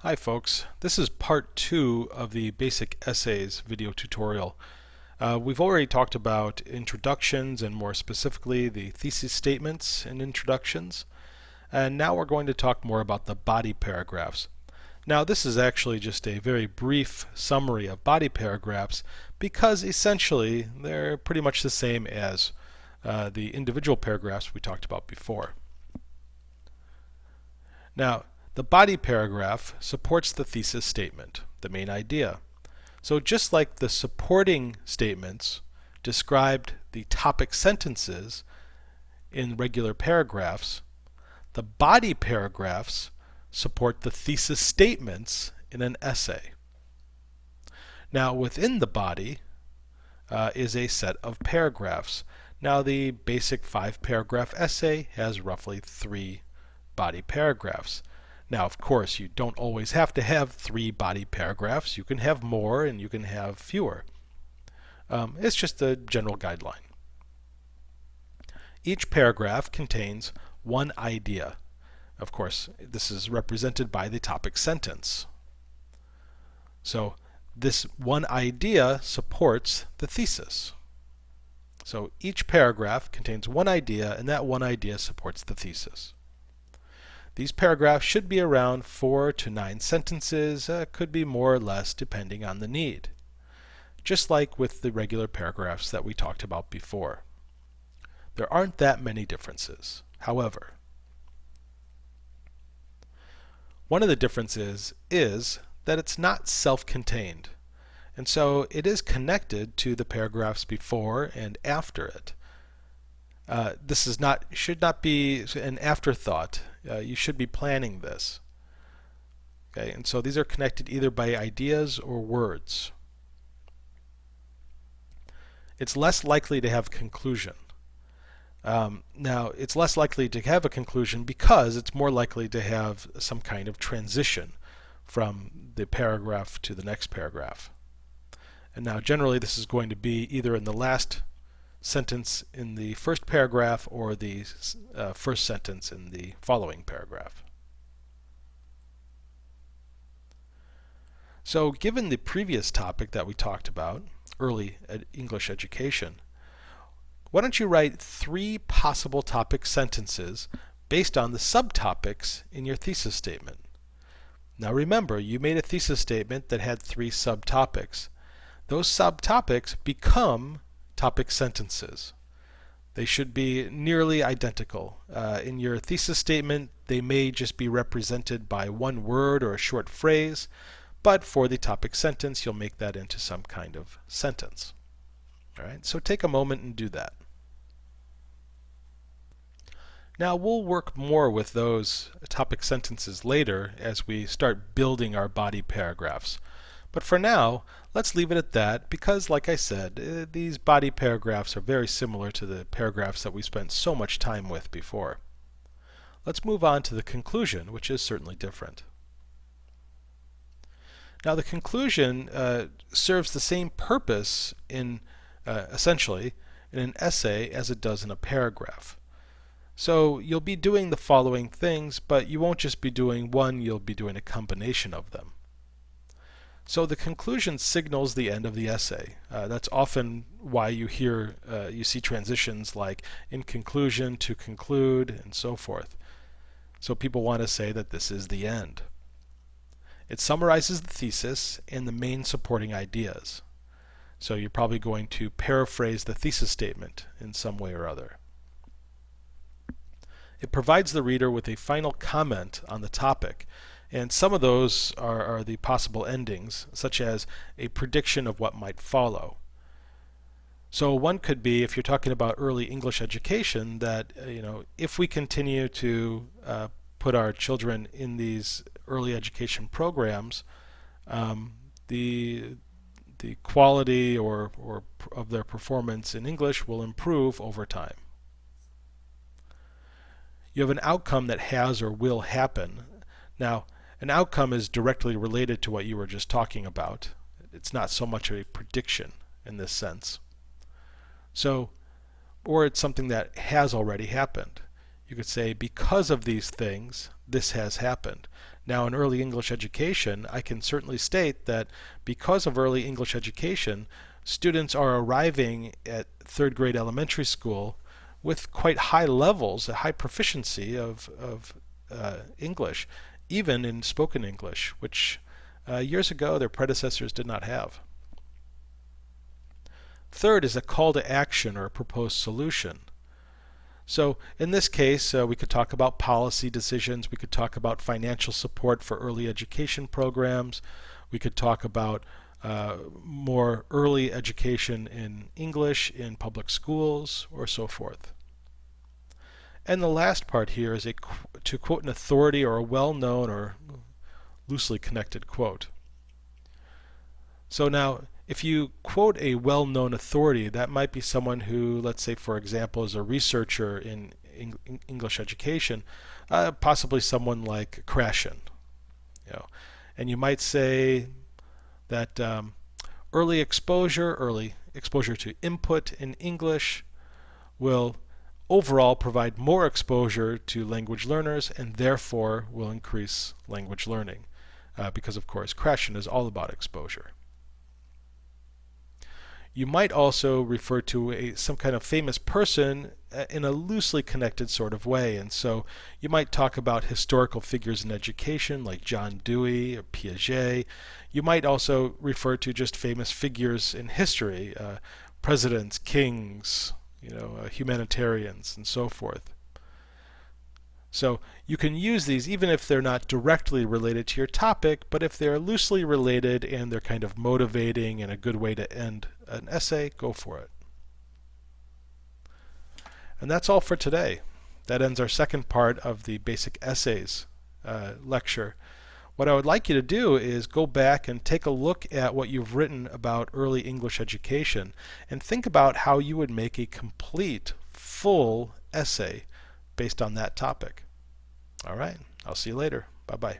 Hi folks, this is part 2 of the basic essays video tutorial. We've already talked about introductions and more specifically the thesis statements and introductions, and now we're going to talk more about the body paragraphs. Now this is actually just a very brief summary of body paragraphs because essentially they're pretty much the same as the individual paragraphs we talked about before. Now, the body paragraph supports the thesis statement, the main idea. So just like the supporting statements described the topic sentences in regular paragraphs, the body paragraphs support the thesis statements in an essay. Now within the body is a set of paragraphs. Now the basic 5-paragraph essay has roughly 3 body paragraphs. Now, of course, you don't always have to have 3 body paragraphs. You can have more and you can have fewer. It's just a general guideline. Each paragraph contains one idea. Of course, this is represented by the topic sentence. So this one idea supports the thesis. So each paragraph contains one idea, and that one idea supports the thesis. These paragraphs should be around 4 to 9 sentences, could be more or less depending on the need. Just like with the regular paragraphs that we talked about before. There aren't that many differences. However, one of the differences is that it's not self-contained, and so it is connected to the paragraphs before and after it. This should not be an afterthought. You should be planning this. Okay, and so these are connected either by ideas or words. It's less likely to have conclusion. Now, it's less likely to have a conclusion because it's more likely to have some kind of transition from the paragraph to the next paragraph. And now, generally, this is going to be either in the last sentence in the first paragraph or the first sentence in the following paragraph. So given the previous topic that we talked about, early English education, why don't you write 3 possible topic sentences based on the subtopics in your thesis statement. Now remember, you made a thesis statement that had 3 subtopics. Those subtopics become topic sentences. They should be nearly identical. In your thesis statement, they may just be represented by one word or a short phrase, but for the topic sentence, you'll make that into some kind of sentence. All right, so take a moment and do that. Now we'll work more with those topic sentences later as we start building our body paragraphs. But for now, let's leave it at that because, like I said, these body paragraphs are very similar to the paragraphs that we spent so much time with before. Let's move on to the conclusion, which is certainly different. Now the conclusion serves the same purpose essentially in an essay as it does in a paragraph. So you'll be doing the following things, but you won't just be doing one, you'll be doing a combination of them. So the conclusion signals the end of the essay. That's often why you see transitions like in conclusion, to conclude, and so forth. So people want to say that this is the end. It summarizes the thesis and the main supporting ideas. So you're probably going to paraphrase the thesis statement in some way or other. It provides the reader with a final comment on the topic. And some of those are the possible endings, such as a prediction of what might follow. So one could be, if you're talking about early English education, that if we continue to put our children in these early education programs, the quality or of their performance in English will improve over time. You have an outcome that has or will happen. Now, an outcome is directly related to what you were just talking about. It's not so much a prediction in this sense. So, or it's something that has already happened. You could say, because of these things, this has happened. Now, in early English education, I can certainly state that because of early English education, students are arriving at third grade elementary school with quite high levels, a high proficiency of English, even in spoken English, which years ago their predecessors did not have. Third is a call to action or a proposed solution. So in this case, we could talk about policy decisions, we could talk about financial support for early education programs, we could talk about more early education in English in public schools, or so forth. And the last part here is to quote an authority or a well-known or loosely connected quote. So now, if you quote a well-known authority, that might be someone who, let's say for example, is a researcher in English education, possibly someone like Krashen. And you might say that early exposure to input in English will overall provide more exposure to language learners and therefore will increase language learning. Because of course Krashen is all about exposure. You might also refer to some kind of famous person in a loosely connected sort of way, and so you might talk about historical figures in education like John Dewey or Piaget. You might also refer to just famous figures in history, presidents, kings, humanitarians, and so forth. So you can use these even if they're not directly related to your topic, but if they're loosely related and they're kind of motivating and a good way to end an essay, go for it. And that's all for today. That ends our second part of the basic essays lecture. What I would like you to do is go back and take a look at what you've written about early English education and think about how you would make a complete, full essay based on that topic. All right, I'll see you later. Bye-bye.